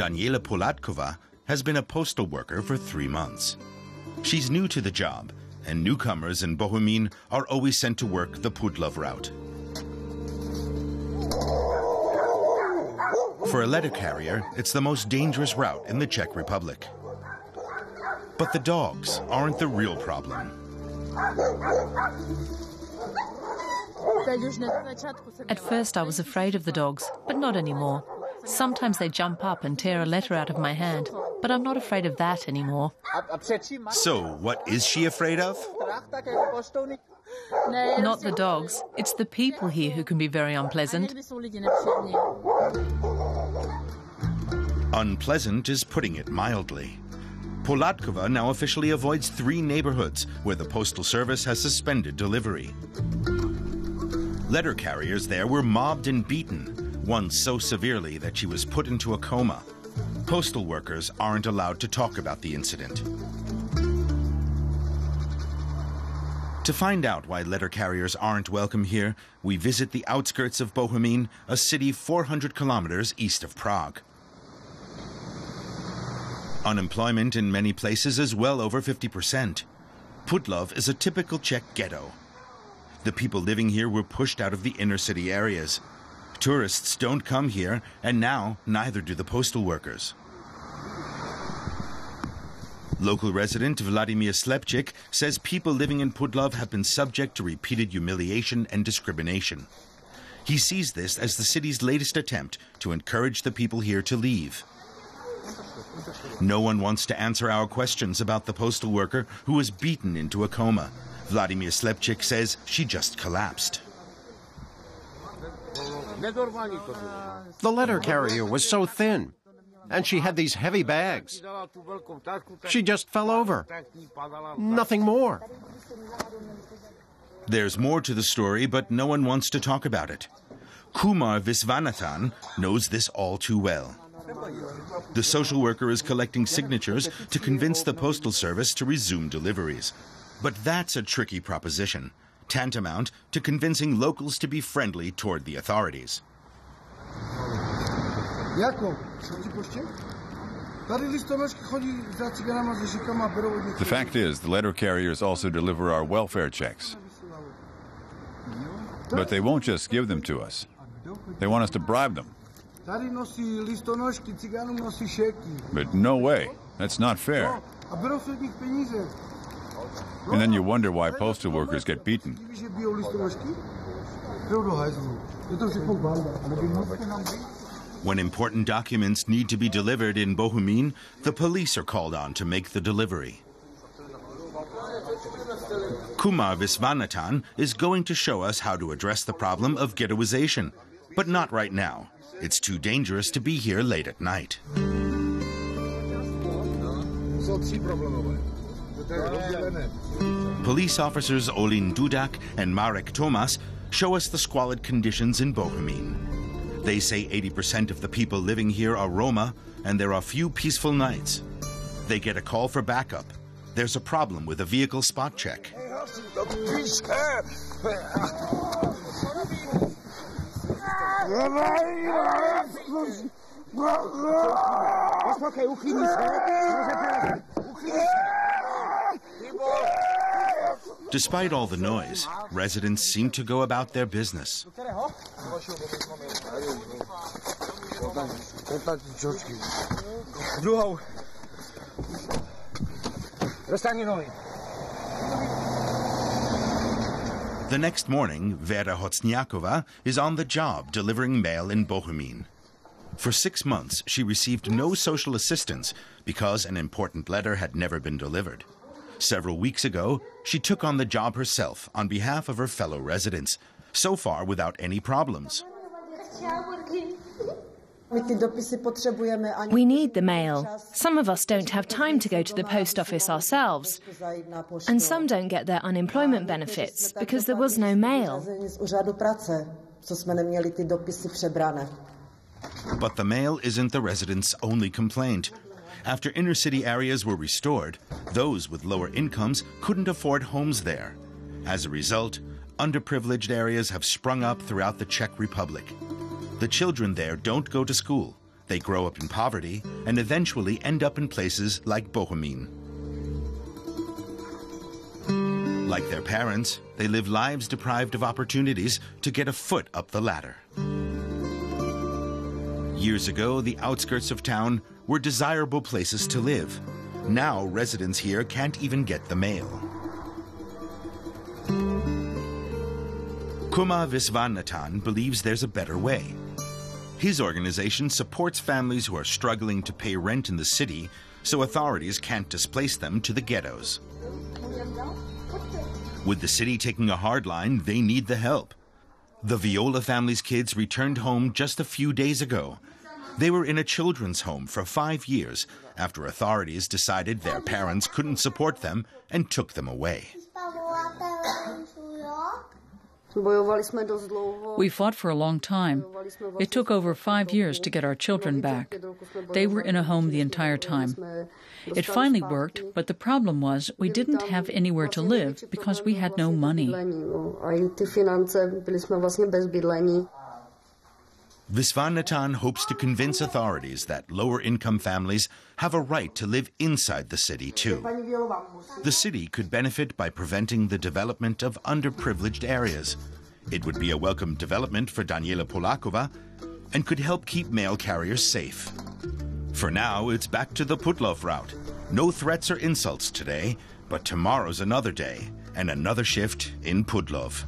Daniela Poladkova has been a postal worker for 3 months. She's new to the job, and newcomers in Bohumin are always sent to work the Pudlov route. For a letter carrier, it's the most dangerous route in the Czech Republic. But the dogs aren't the real problem. At first I was afraid of the dogs, but not anymore. Sometimes they jump up and tear a letter out of my hand, but I'm not afraid of that anymore. So, what is she afraid of? Not the dogs. It's the people here who can be very unpleasant. Unpleasant is putting it mildly. Poladkova now officially avoids 3 neighborhoods where the postal service has suspended delivery. Letter carriers there were mobbed and beaten, one so severely that she was put into a coma. Postal workers aren't allowed to talk about the incident. To find out why letter carriers aren't welcome here, we visit the outskirts of Bohumin, a city 400 kilometers east of Prague. Unemployment in many places is well over 50%. Pudlov is a typical Czech ghetto. The people living here were pushed out of the inner city areas. Tourists don't come here, and now neither do the postal workers. Local resident Vladimir Slepčik says people living in Pudlov have been subject to repeated humiliation and discrimination. He sees this as the city's latest attempt to encourage the people here to leave. No one wants to answer our questions about the postal worker who was beaten into a coma. Vladimir Slepčik says she just collapsed. The letter carrier was so thin, and she had these heavy bags. She just fell over. Nothing more. There's more to the story, but no one wants to talk about it. Kumar Visvanathan knows this all too well. The social worker is collecting signatures to convince the postal service to resume deliveries. But that's a tricky proposition, tantamount to convincing locals to be friendly toward the authorities. The fact is, the letter carriers also deliver our welfare checks. But they won't just give them to us. They want us to bribe them. But no way. That's not fair. And then you wonder why postal workers get beaten. When important documents need to be delivered in Bohumin, the police are called on to make the delivery. Kumar Visvanathan is going to show us how to address the problem of ghettoization, but not right now. It's too dangerous to be here late at night. Police officers Olin Dudak and Marek Tomas show us the squalid conditions in Bohumin. They say 80% of the people living here are Roma, and there are few peaceful nights. They get a call for backup. There's a problem with a vehicle spot check. Despite all the noise, residents seem to go about their business. The next morning, Vera Hotsniakova is on the job delivering mail in Bohumin. For 6 months, she received no social assistance because an important letter had never been delivered. Several weeks ago, she took on the job herself on behalf of her fellow residents, so far without any problems. We need the mail. Some of us don't have time to go to the post office ourselves, and some don't get their unemployment benefits because there was no mail. But the mail isn't the residents' only complaint. After inner-city areas were restored, those with lower incomes couldn't afford homes there. As a result, underprivileged areas have sprung up throughout the Czech Republic. The children there don't go to school, They grow up in poverty and eventually end up in places like Bohumin. Like their parents, they live lives deprived of opportunities to get a foot up the ladder. Years ago, the outskirts of town were desirable places to live. Now, residents here can't even get the mail. Coma Viswanathan believes there's a better way. His organization supports families who are struggling to pay rent in the city, so authorities can't displace them to the ghettos. With the city taking a hard line, they need the help. The Viola family's kids returned home just a few days ago. They were in a children's home for 5 years after authorities decided their parents couldn't support them and took them away. We fought for a long time. It took over 5 years to get our children back. They were in a home the entire time. It finally worked, but the problem was we didn't have anywhere to live because we had no money. Viswanathan hopes to convince authorities that lower-income families have a right to live inside the city, too. The city could benefit by preventing the development of underprivileged areas. It would be a welcome development for Daniela Polakova and could help keep mail carriers safe. For now, it's back to the Putlov route. No threats or insults today, but tomorrow's another day and another shift in Putlov.